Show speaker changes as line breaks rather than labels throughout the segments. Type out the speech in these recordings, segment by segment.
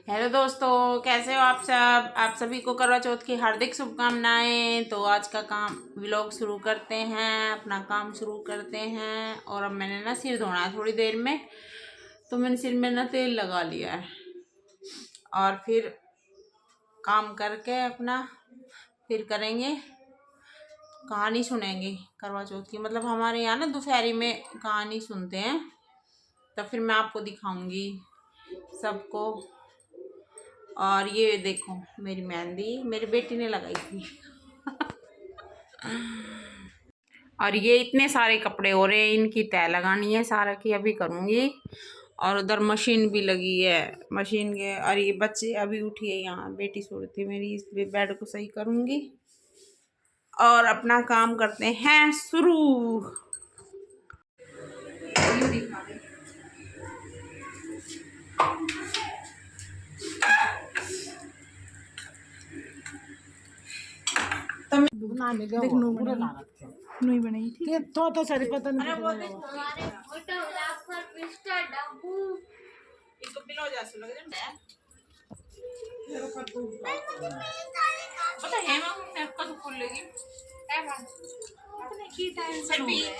Hello दोस्तों, कैसे हो आप सब। आप सभी को करवा चौथ की हार्दिक शुभकामनाएं। तो आज का काम व्लॉग शुरू करते हैं, अपना काम शुरू करते हैं। और अब मैंने ना सिर धोना है थोड़ी देर में, तो मैंने सिर में ना तेल लगा लिया है और फिर काम करके अपना फिर करेंगे, कहानी सुनेंगे करवा चौथ की। मतलब हमारे यहाँ ना दोपहरी में कहानी सुनते हैं, तब फिर मैं आपको दिखाऊंगी सबको। और ये देखो मेरी मेहंदी मेरी बेटी ने लगाई थी। और ये इतने सारे कपड़े हो रहे हैं, इनकी तय लगानी है सारा की, अभी करूँगी। और उधर मशीन भी लगी है, मशीन के। और ये बच्चे अभी उठी है, यहाँ बेटी सो रही थी मेरी, इस बेड को सही करूँगी और अपना काम करते हैं शुरू।
नहीं बनाई थी तो सारी पता नहीं।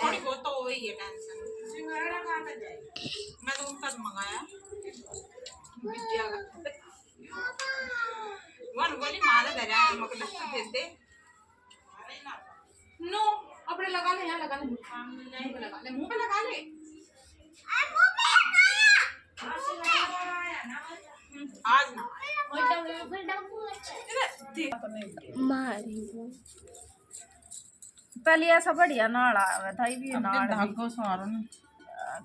थोड़ी बहुत तो हो ही है टेंशन। मैं तो उनका मंगाया वन बोली माला दरा मगर लगता दे दे नो अपने लगा ले, यहाँ लगा ले, नहीं पे लगा ले, मुंह पे लगा ले। आज ना
पहले ऐसा बढ़िया नाड़ आया था, ये भी नाड़
धागो सवारो ना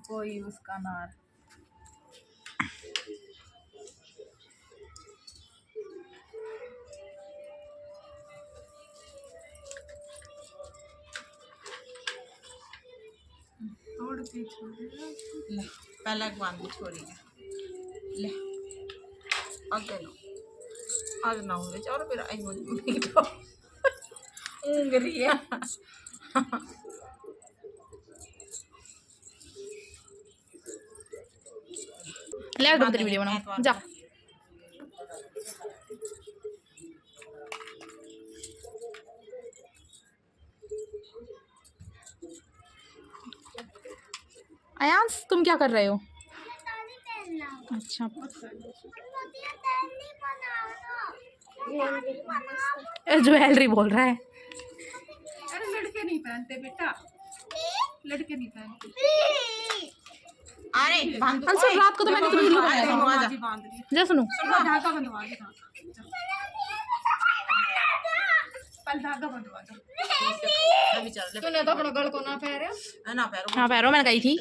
कोई उसका नाड़।
ले पहले बांध छोड़ी ले आगे नो आज ना हो और फिर आई मुझे तो उंगली है।
ले तुम तेरी वीडियो बनाओ जा। अयांश तुम क्या कर रहे हो? अच्छा ज्वेलरी बोल रहा है।
अरे लड़के नहीं पहनते बेटा, लड़के नहीं पहनते।
अरे
अंशु रात को तो मैंने तुम्हें उल्लू बनाया था। जा सुनो,
धागा बंधवा दे, पहले धागा बंधवा दो।
अभी चल ले।
तूने तो अपना गल को ना पहरे
ना पैरों
हाँ पैरों में गई थी।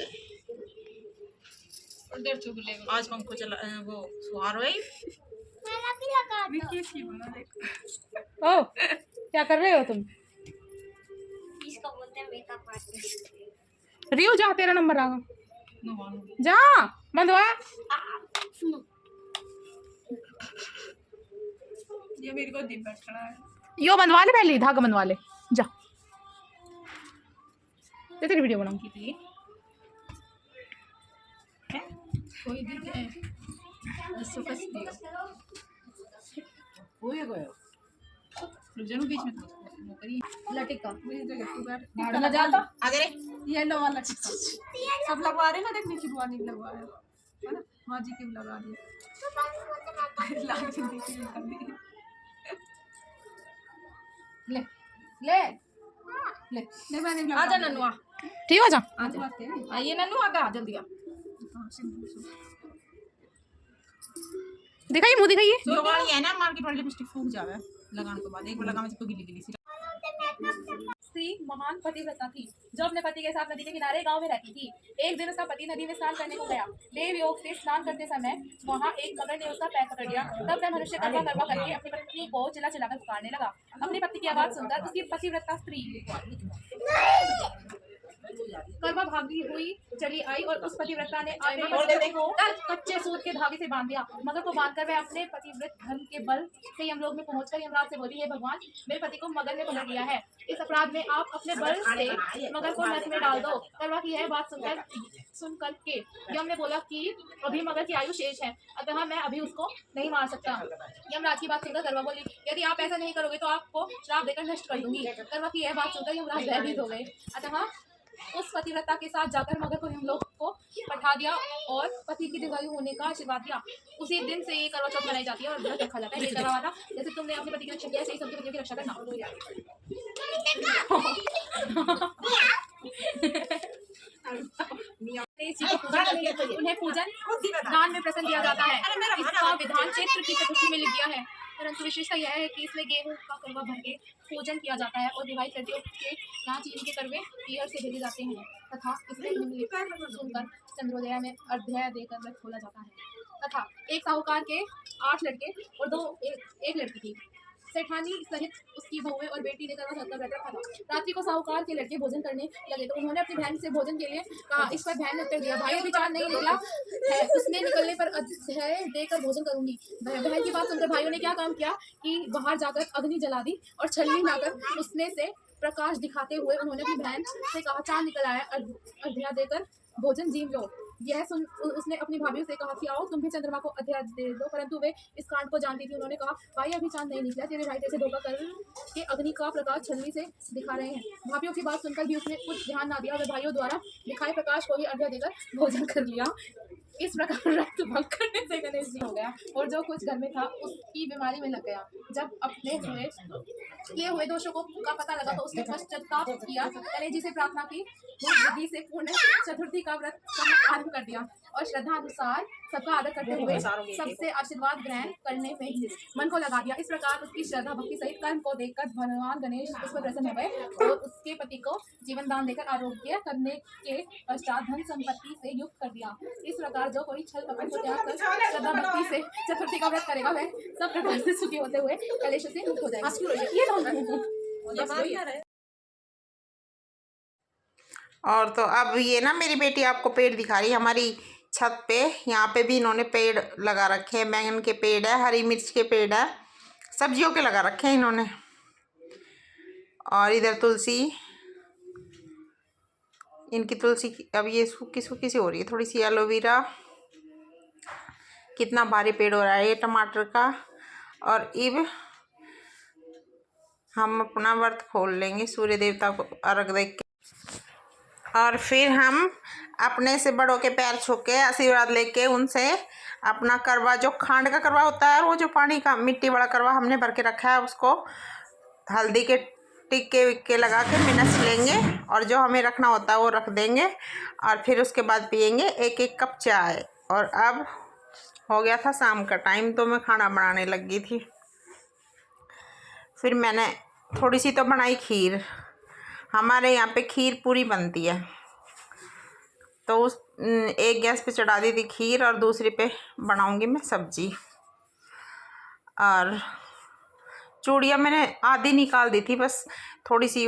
उधर चुग ले।
आज पंखो चला वो सुहार हुई।
विकी सी बना देख।
ओ क्या कर रहे हो तुम?
इसको बोलते हैं मेकअप आर्टिस्ट।
रियो जा, तेरा नंबर आ जा, बंधवा।
ये मेरे को दिन बैठना है।
यो बंधवा ले, पहले धागा बंधवा ले जा। ये तेरी वीडियो बनाऊंगी थी।
कोई दिखे ऐसे फंस दियो।
हो गया जरूर बीच में नौकरी
लटिका मेरी जगह तू बैठ।
ना जाता आगे
ये लो वाला लटिका सब लगवा रहे ना, देखने की बुआ नहीं लगवाया है ना, माँ जी के भी लगा दिए। लाग जिंदगी की लगा दी। ले ले ले ले मैंने
आजा नन्नू आ, ठीक हो जा।
आजा
आइए नन्नू आगा जल्दी आ। दिखाइए मुंह दिखाइए।
जो वाली है ना मार्केट वाली लिपस्टिक फूक जावे लगाने के बाद, एक बार लगा में तो गिली गिली सी।
स्त्री महान पतिव्रता थी जो अपने पति के साथ नदी के किनारे गांव में रहती थी। एक दिन उसका पति नदी में स्नान करने को गया। देव योग से स्नान करते समय वहां एक मगर ने उसका पैर पकड़ लिया। तब वह मनुष्य करवा करवा करके अपनी पत्नी को चिल्ला चिल्लाकर पुकारने लगा। अपनी पति की आवाज सुनकर उसकी पतिव्रता स्त्री करवा भागी हुई चली आई और उस पतिव्रता ने अपने पति को कच्चे सूत के धागे से बांध दिया। मगर को बांधकर वह अपने पतिव्रत धर्म के बल से यमलोक में पहुंचकर यमराज से बोली, हे भगवान, मेरे पति को मगर ने पकड़ लिया है, इस अपराध में आप अपने बल से मगर को नरक में डाल दो। करवा की यह बात सुनकर के यम ने बोला कि अभी मगर की आयु शेष है, अतः मैं अभी उसको नहीं मार सकता। यमराज की बात सुनकर करवा बोली, यदि आप ऐसा नहीं करोगे तो आपको श्राप देकर नष्ट कर दूंगी। करवा की यह बात सुनकर यमराज भयभीत हो गए, अतः उस पतिव्रता के साथ जाकर मगर को यमलोक को पठा दिया और पति की दीर्घायु होने का आशीर्वाद दिया। उसी दिन से ये करवा चौथ मनाई जाती है और व्रत रखा जाता है। ये करवा था, जैसे तुमने अपने पति की रक्षा किया, ऐसे ही सबके पतियों की रक्षा करना। उन्हें पूजन दान में प्रसन्न किया जाता है। इसका विधान चैत्र की चतुर्थी में लिख गया है, परंतु विशेषता यह है कि इसमें गेहूं का करवा भर के पूजन किया जाता है और विवाहित लड़कियों के यहाँ चीनी के करवे पीहर से भेजे जाते हैं तथा इसमें निम्नलिखित सुनकर चंद्रोदय में अर्घ्य देकर व्रत खोला जाता है। तथा एक साहूकार के 8 लड़के और एक लड़की थी। सेठानी सहित उसकी बहुएं और बेटी ने करवा चौथ का व्रत रखा था। रात्रि को साहूकार के लड़के भोजन करने लगे तो उन्होंने अपनी बहन से भोजन के लिए कहा। इस पर बहन ने उत्तर दिया, भाई अभी चांद नहीं निकला है, उसने निकलने पर अध्याय देकर भोजन करूंगी। बहन की बात सुनकर भाइयों ने क्या काम किया कि बाहर जाकर अग्नि जला दी और छलनी लाकर उसने से प्रकाश दिखाते हुए उन्होंने अपनी बहन से कहा, चांद निकल आया, अध्याय देकर भोजन जीव लो। यह सुन उसने अपनी भाभी से कहा कि आओ तुम भी चंद्रमा को अध्याय दे दो, परंतु वे इस कांड को जानती थी। उन्होंने कहा, भाई अभी चांद नहीं निकला, तेरे भाई तेरे धोखा कर के अग्नि का प्रकाश छलनी से दिखा रहे हैं। भाभीियों की बात सुनकर भी उसने कुछ ध्यान ना दिया और भाइयों द्वारा दिखाए प्रकाश को ही अध्याय देकर भोजन कर लिया। इस प्रकार रक्त भंग करने से गणेश जी हो गया और जो कुछ घर में था उसकी बीमारी में लग गया। जब अपने किए हुए दोषों का पता लगा तो उसने पश्चाताप किया, गणेश जी से प्रार्थना की, विधि से पूर्ण चतुर्थी का व्रत आरंभ कर दिया और श्रद्धा अनुसार सबका आदर करते हुए सबसे आशीर्वाद ग्रहण करने में ही मन को लगा दिया। इस प्रकार उसकी श्रद्धा भक्ति सहित कर्म को देखकर भगवान गणेश उस पर प्रसन्न हो गए और उसके पति को जीवन दान देकर आरोग्य करने के पश्चात धन संपत्ति से युक्त कर दिया। इस प्रकार जो कोई छल कपट को त्याग कर श्रद्धा भक्ति से चतुर्थी का व्रत करेगा वह सब प्रकार से सुखी होते हुए कलेश से मुक्त हो जाएगा।
और तो अब ये ना मेरी बेटी आपको पेड़ दिखा रही है हमारी छत पे। यहाँ पे भी इन्होंने पेड़ लगा रखे हैं, बैंगन के पेड़ है, हरी मिर्च के पेड़ है, सब्जियों के लगा रखे हैं इन्होंने। और इधर तुलसी, इनकी तुलसी अब ये सूखी सूखी सी हो रही है थोड़ी सी। एलोवेरा, कितना भारी पेड़ हो रहा है ये टमाटर का। और अब हम अपना व्रत खोल लेंगे सूर्य देवता को अर्घ दे के, और फिर हम अपने से बड़ों के पैर छू के आशीर्वाद लेके उनसे अपना करवा, जो खांड का करवा होता है, वो जो पानी का मिट्टी वाला करवा हमने भर के रखा है, उसको हल्दी के टिक्के विक्के लगा के मिनस लेंगे और जो हमें रखना होता है वो रख देंगे और फिर उसके बाद पियेंगे 1-1 कप चाय। और अब हो गया था शाम का टाइम तो मैं खाना बनाने लगी थी। फिर मैंने थोड़ी सी तो बनाई खीर। हमारे यहाँ पे खीर पूरी बनती है, तो उस एक गैस पे चढ़ा दी थी खीर और दूसरी पे बनाऊंगी मैं सब्जी। और चूड़ियाँ मैंने आधी निकाल दी थी, बस थोड़ी सी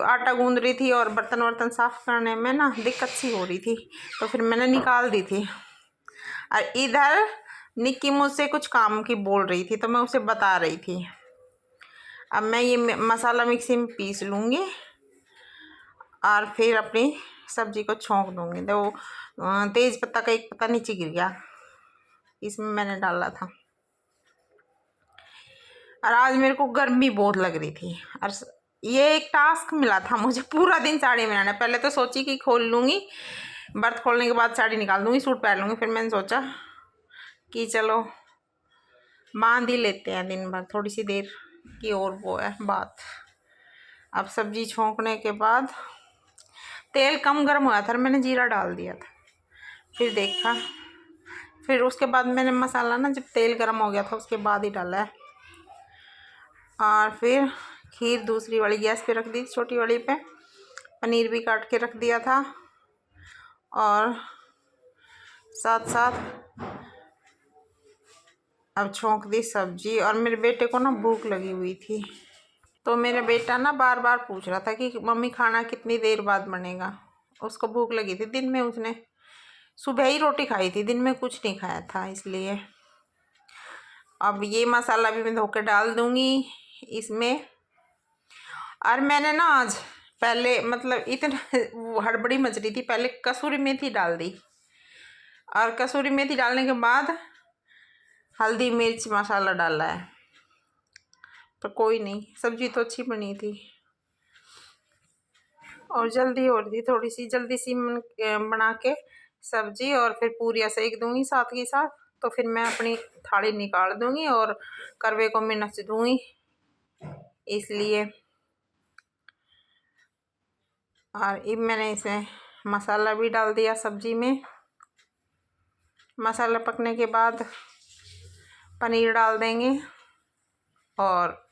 आटा गूंद रही थी और बर्तन वर्तन साफ़ करने में ना दिक्कत सी हो रही थी, तो फिर मैंने निकाल दी थी। और इधर निक्की मुझसे कुछ काम की बोल रही थी तो मैं उसे बता रही थी। अब मैं ये मसाला मिक्सी में पीस लूँगी और फिर अपनी सब्जी को छोंक दूँगी। तो तेज़ पत्ता का एक पत्ता नीचे गिर गया, इसमें मैंने डाला था। और आज मेरे को गर्मी बहुत लग रही थी और ये एक टास्क मिला था मुझे, पूरा दिन साड़ी बनाना। पहले तो सोची कि खोल लूँगी, बर्थ खोलने के बाद साड़ी निकाल दूँगी, सूट पहन लूँगी। फिर मैंने सोचा कि चलो बांध ही लेते हैं दिन भर, थोड़ी सी देर की और वो है बात। अब सब्जी छोंकने के बाद तेल कम गर्म हुआ था, मैंने जीरा डाल दिया था, फिर देखा, फिर उसके बाद मैंने मसाला ना जब तेल गर्म हो गया था उसके बाद ही डाला है। और फिर खीर दूसरी वाली गैस पे रख दी, छोटी वाली पे। पनीर भी काट के रख दिया था और साथ साथ अब छोंक दी सब्जी। और मेरे बेटे को ना भूख लगी हुई थी, तो मेरा बेटा ना बार बार पूछ रहा था कि मम्मी खाना कितनी देर बाद बनेगा। उसको भूख लगी थी दिन में, उसने सुबह ही रोटी खाई थी, दिन में कुछ नहीं खाया था, इसलिए अब ये मसाला भी मैं धो के डाल दूँगी इसमें। और मैंने ना आज पहले मतलब इतना हड़बड़ी मच रही थी, पहले कसूरी मेथी डाल दी और कसूरी मेथी डालने के बाद हल्दी मिर्च मसाला डाला है, पर कोई नहीं, सब्जी तो अच्छी बनी थी और जल्दी हो रही थी, थोड़ी सी जल्दी सी बना के सब्जी और फिर पूरियाँ सेक दूंगी साथ के साथ। तो फिर मैं अपनी थाली निकाल दूंगी और करवे को मैं नच दूंगी, इसलिए। और अब मैंने इसमें मसाला भी डाल दिया सब्जी में। मसाला पकने के बाद पनीर डाल देंगे और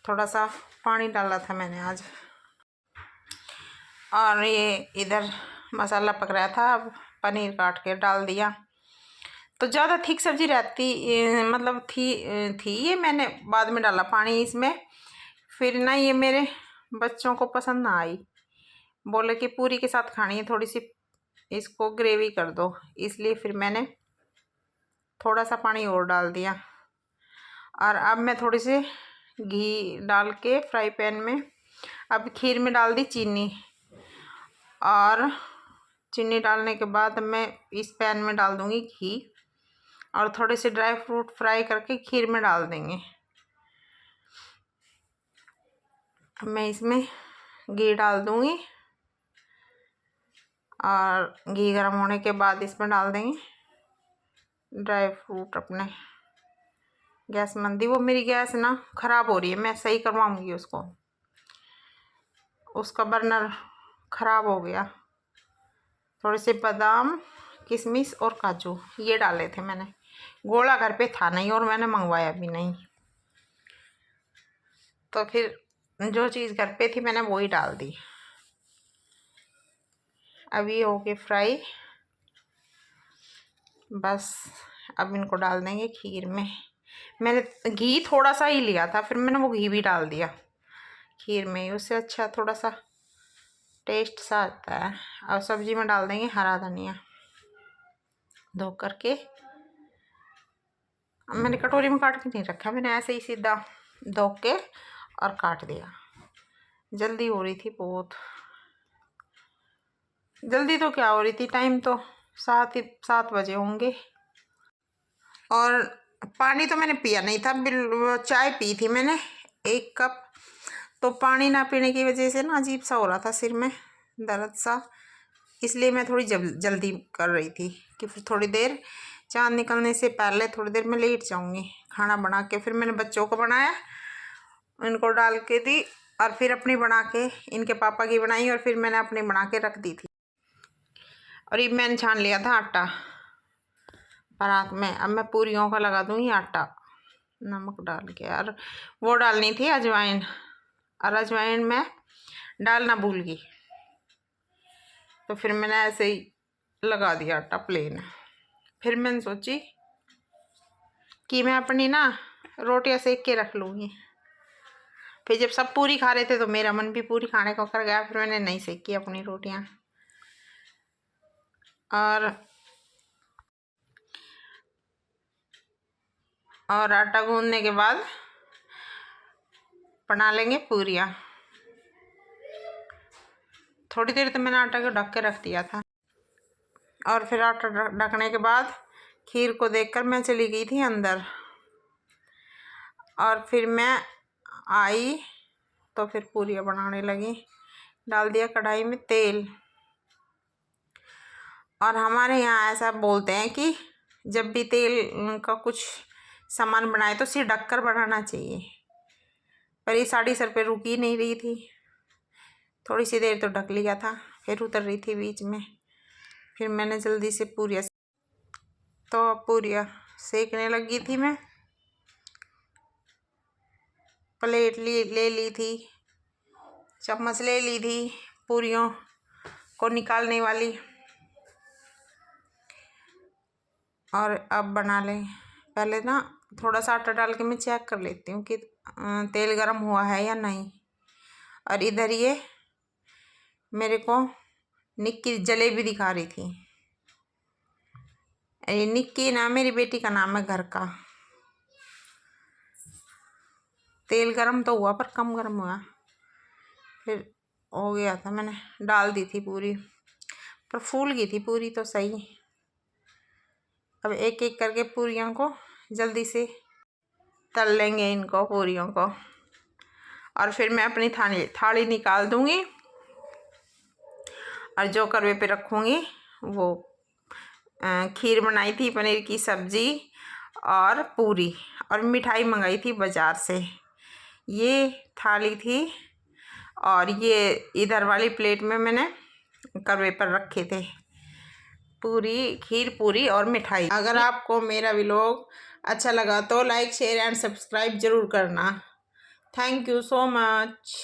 थोड़ा सा पानी डाला था मैंने आज। और ये इधर मसाला पक रहा था, अब पनीर काट के डाल दिया। तो ज़्यादा थिक सब्जी रहती मतलब थी ये, मैंने बाद में डाला पानी इसमें। फिर ना ये मेरे बच्चों को पसंद ना आई, बोले कि पूरी के साथ खानी है, थोड़ी सी इसको ग्रेवी कर दो, इसलिए फिर मैंने थोड़ा सा पानी और डाल दिया। और अब मैं थोड़ी सी घी डाल के फ्राई पैन में अब खीर में डाल दी चीनी, और चीनी डालने के बाद मैं इस पैन में डाल दूंगी घी और थोड़े से ड्राई फ्रूट फ्राई करके खीर में डाल देंगे। अब मैं इसमें घी डाल दूंगी और घी गर्म होने के बाद इसमें डाल देंगे ड्राई फ्रूट अपने। गैस मंदी, वो मेरी गैस ना ख़राब हो रही है, मैं सही करवाऊंगी उसको, उसका बर्नर ख़राब हो गया। थोड़े से बादाम किशमिश और काजू ये डाले थे मैंने, गोला घर पे था नहीं और मैंने मंगवाया भी नहीं, तो फिर जो चीज़ घर पे थी मैंने वही डाल दी। अब ये हो गए फ्राई, बस अब इनको डाल देंगे खीर में। मैंने घी थोड़ा सा ही लिया था, फिर मैंने वो घी भी डाल दिया खीर में, उससे अच्छा थोड़ा सा टेस्ट सा आता है। और सब्जी में डाल देंगे हरा धनिया धो करके। मैंने कटोरी में काट के नहीं रखा, मैंने ऐसे ही सीधा धो के और काट दिया। जल्दी हो रही थी बहुत, जल्दी तो क्या हो रही थी, टाइम तो 7 बजे होंगे। और पानी तो मैंने पिया नहीं था, चाय पी थी मैंने 1 कप। तो पानी ना पीने की वजह से ना अजीब सा हो रहा था, सिर में दर्द सा, इसलिए मैं थोड़ी जल्दी कर रही थी कि फिर थोड़ी देर चाँद निकलने से पहले थोड़ी देर में लेट जाऊंगी खाना बना के। फिर मैंने बच्चों को बनाया, इनको डाल के दी और फिर अपनी बना के इनके पापा की बनाई और फिर मैंने अपनी बना के रख दी थी। और ये मैंने छान लिया था आटा परात में। अब मैं पूरियों का लगा दूँगी आटा नमक डाल के, और वो डालनी थी अजवाइन, और अजवाइन मैं डालना भूल गई, तो फिर मैंने ऐसे ही लगा दिया आटा प्लेन। फिर मैंने सोची कि मैं अपनी ना रोटियां सेक के रख लूँगी। फिर जब सब पूरी खा रहे थे तो मेरा मन भी पूरी खाने को कर गया, फिर मैंने नहीं सेकी अपनी रोटियां। और आटा गूंदने के बाद बना लेंगे पूरियां। थोड़ी देर तो मैंने आटा को ढक के रख दिया था, और फिर आटा ढकने के बाद खीर को देखकर मैं चली गई थी अंदर। और फिर मैं आई तो फिर पूरियां बनाने लगी। डाल दिया कढ़ाई में तेल। और हमारे यहाँ ऐसा बोलते हैं कि जब भी तेल का कुछ सामान बनाए तो सिर ढक कर बनाना चाहिए, पर ये साड़ी सर पे रुकी नहीं रही थी, थोड़ी सी देर तो ढक लिया था, फिर उतर रही थी बीच में। फिर मैंने जल्दी से पूरियां, तो पूरियां सेकने लगी थी मैं। प्लेट ले ली थी, चम्मच ले ली थी पूरियों को निकालने वाली, और अब बना लें। पहले ना थोड़ा सा आटा डाल के मैं चेक कर लेती हूँ कि तेल गरम हुआ है या नहीं। और इधर ये मेरे को निक्की जलेबी दिखा रही थी। ये निक्की ना मेरी बेटी का नाम है घर का। तेल गरम तो हुआ पर कम गरम हुआ, फिर हो गया था। मैंने डाल दी थी पूरी, पर फूल गई थी पूरी तो सही। अब एक एक करके पूरियों को जल्दी से तल लेंगे, इनको पूरियों को, और फिर मैं अपनी थाली निकाल दूंगी। और जो करवे पे रखूँगी वो खीर बनाई थी, पनीर की सब्ज़ी और पूरी, और मिठाई मंगाई थी बाज़ार से। ये थाली थी और ये इधर वाली प्लेट में मैंने करवे पर रखे थे पूरी, खीर, पूरी और मिठाई। अगर आपको मेरा व्लॉग अच्छा लगा तो लाइक, शेयर एंड सब्सक्राइब ज़रूर करना। Thank you so much.